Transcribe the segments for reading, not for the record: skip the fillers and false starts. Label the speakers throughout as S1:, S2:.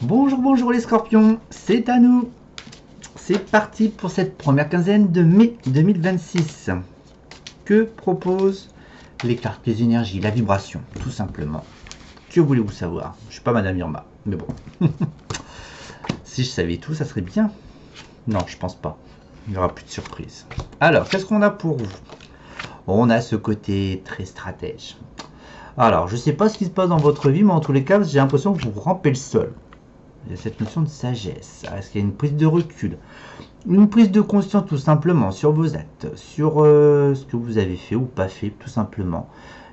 S1: Bonjour, bonjour les scorpions, c'est à nous. C'est parti pour cette première quinzaine de mai 2026. Que proposent les cartes, les énergies, la vibration, tout simplement. Que voulez-vous savoir? Je suis pas Madame Irma, mais bon. Si je savais tout, ça serait bien. Non, je pense pas. Il n'y aura plus de surprise. Alors, qu'est-ce qu'on a pour vous? On a ce côté très stratège. Alors, je sais pas ce qui se passe dans votre vie, mais en tous les cas, j'ai l'impression que vous rampez le sol. Il y a cette notion de sagesse. Est-ce qu'il y a une prise de recul? Une prise de conscience tout simplement sur vos actes, sur ce que vous avez fait ou pas fait tout simplement.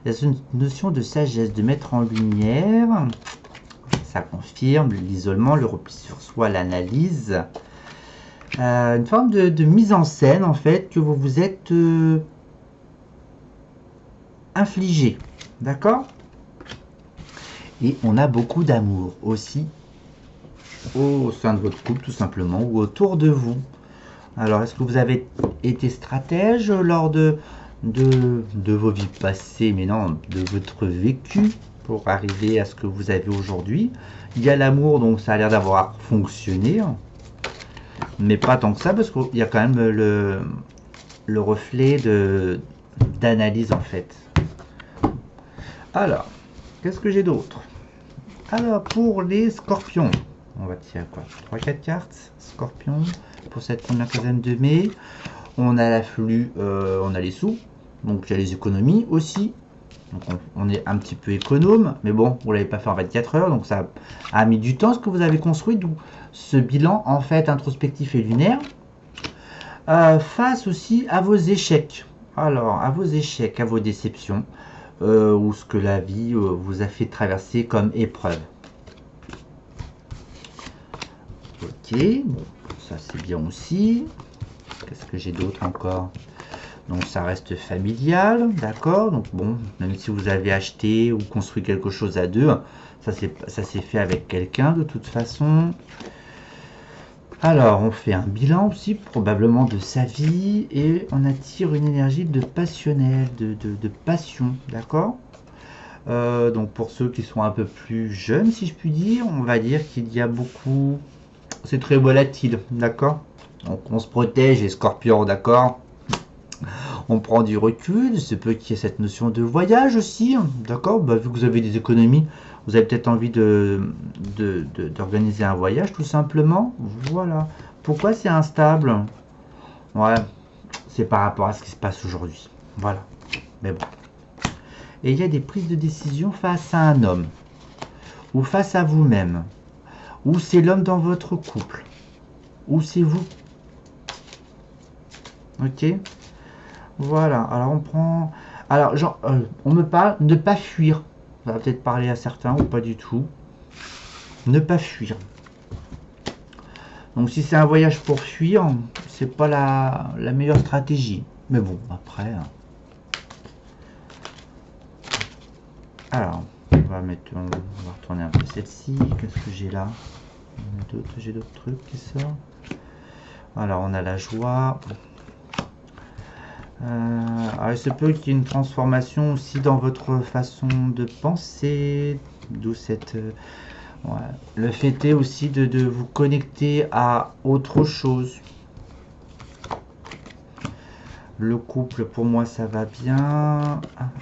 S1: Il y a cette notion de sagesse, de mettre en lumière. Ça confirme l'isolement, le repli sur soi, l'analyse. Une forme de mise en scène en fait que vous vous êtes infligé. D'accord? Et on a beaucoup d'amour aussi au sein de votre couple tout simplement ou autour de vous. Alors, est-ce que vous avez été stratège lors de vos vies passées, mais non, de votre vécu pour arriver à ce que vous avez aujourd'hui? Il y a l'amour, donc ça a l'air d'avoir fonctionné, mais pas tant que ça, parce qu'il y a quand même le reflet d'analyse en fait. Alors, qu'est-ce que j'ai d'autre? Alors, pour les scorpions, on va tirer quoi? 3-4 cartes, scorpion, pour cette première quinzaine de mai. On a l'afflux, on a les sous, donc il y a les économies aussi. Donc on est un petit peu économe, mais bon, vous ne l'avez pas fait en 24 heures, donc ça a mis du temps ce que vous avez construit, d'où ce bilan en fait introspectif et lunaire. Face aussi à vos échecs. Alors, à vos échecs, à vos déceptions, ou ce que la vie vous a fait traverser comme épreuve. Ok, bon, ça c'est bien aussi. Qu'est-ce que j'ai d'autre encore? Donc ça reste familial, d'accord? Donc bon, même si vous avez acheté ou construit quelque chose à deux, ça s'est fait avec quelqu'un de toute façon. Alors on fait un bilan aussi probablement de sa vie et on attire une énergie de passionnel, de passion, d'accord? Donc pour ceux qui sont un peu plus jeunes, si je puis dire, on va dire qu'il y a beaucoup... C'est très volatile, d'accord? Donc on se protège les scorpions, d'accord? On prend du recul, c'est peut qu'il y ait cette notion de voyage aussi, d'accord? Bah, vu que vous avez des économies, vous avez peut-être envie d'organiser un voyage tout simplement. Voilà. Pourquoi c'est instable? Ouais, c'est par rapport à ce qui se passe aujourd'hui. Voilà. Mais bon. Et il y a des prises de décision face à un homme, ou face à vous-même, ou c'est l'homme dans votre couple, ou c'est vous. Ok? Voilà, alors on prend... Alors, genre, on me parle de ne pas fuir. Ça va peut-être parler à certains ou pas du tout. Ne pas fuir. Donc si c'est un voyage pour fuir, c'est pas la meilleure stratégie. Mais bon, après... Alors, on va retourner un peu celle-ci. Qu'est-ce que j'ai là? J'ai d'autres trucs qui sortent. Alors, on a la joie. Alors il se peut qu'il y ait une transformation aussi dans votre façon de penser, d'où cette... ouais. Le fait est aussi de vous connecter à autre chose. Le couple, pour moi, ça va bien.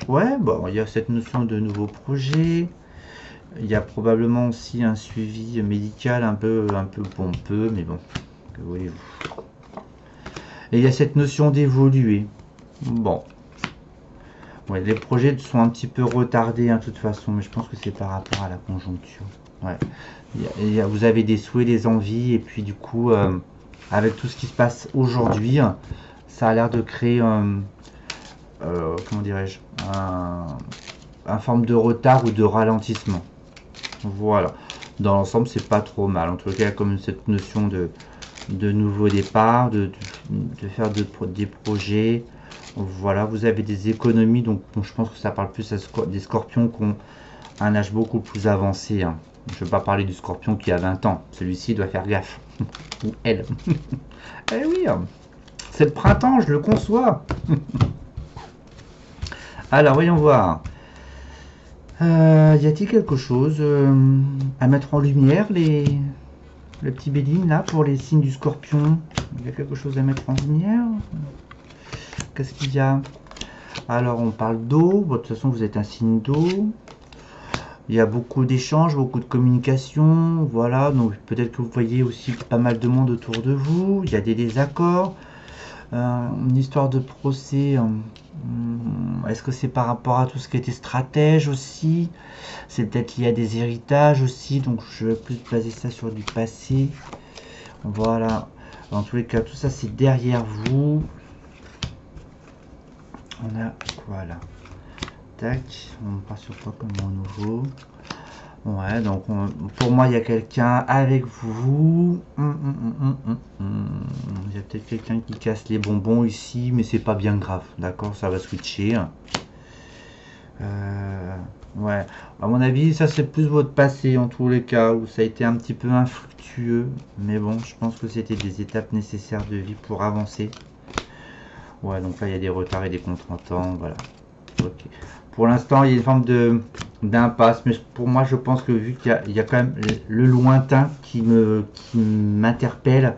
S1: Ouais, bon, il y a cette notion de nouveau projet. Il y a probablement aussi un suivi médical un peu pompeux, mais bon, que voulez-vous. Et il y a cette notion d'évoluer. Bon. Ouais, les projets sont un petit peu retardés de toute façon, mais je pense que c'est par rapport à la conjoncture. Ouais. Vous avez des souhaits, des envies, et puis du coup, avec tout ce qui se passe aujourd'hui, ça a l'air de créer, comment dirais-je, un forme de retard ou de ralentissement. Voilà. Dans l'ensemble, c'est pas trop mal. En tout cas, comme cette notion de nouveau départ, de faire des projets. Voilà, vous avez des économies, donc bon, je pense que ça parle plus des scorpions qui ont un âge beaucoup plus avancé. Hein. Je ne veux pas parler du scorpion qui a 20 ans. Celui-ci doit faire gaffe. Ou elle. Eh oui, c'est le printemps, je le conçois. Alors, voyons voir. Y a-t-il quelque chose à mettre en lumière, le petit Béline là pour les signes du Scorpion? Il y a quelque chose à mettre en lumière? Qu'est-ce qu'il y a? Alors on parle d'eau. Bon, de toute façon vous êtes un signe d'eau. Il y a beaucoup d'échanges, beaucoup de communication. Voilà, donc peut-être que vous voyez aussi pas mal de monde autour de vous. Il y a des désaccords. Une histoire de procès. Est-ce que c'est par rapport à tout ce qui était stratège aussi? C'est peut-être lié à des héritages aussi, donc je vais plus baser ça sur du passé. Voilà, dans tous les cas, tout ça c'est derrière vous. On a quoi là? Tac, on part sur quoi comme mot nouveau? Ouais, donc pour moi il y a quelqu'un avec vous. Il y a peut-être quelqu'un qui casse les bonbons ici, mais c'est pas bien grave, d'accord, ça va switcher. Ouais, à mon avis, ça c'est plus votre passé en tous les cas, où ça a été un petit peu infructueux, mais bon, je pense que c'était des étapes nécessaires de vie pour avancer. Ouais, donc là il y a des retards et des contretemps, voilà. Ok. Pour l'instant, il y a une forme d'impasse, mais pour moi, je pense que vu qu'il y a quand même le lointain qui m'interpelle,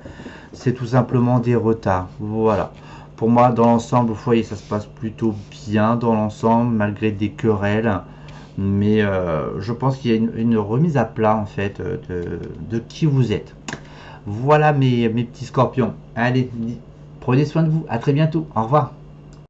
S1: c'est tout simplement des retards. Voilà. Pour moi, dans l'ensemble, vous voyez, ça se passe plutôt bien dans l'ensemble, malgré des querelles. Mais je pense qu'il y a une remise à plat, en fait, de qui vous êtes. Voilà mes petits scorpions. Allez, prenez soin de vous. À très bientôt. Au revoir.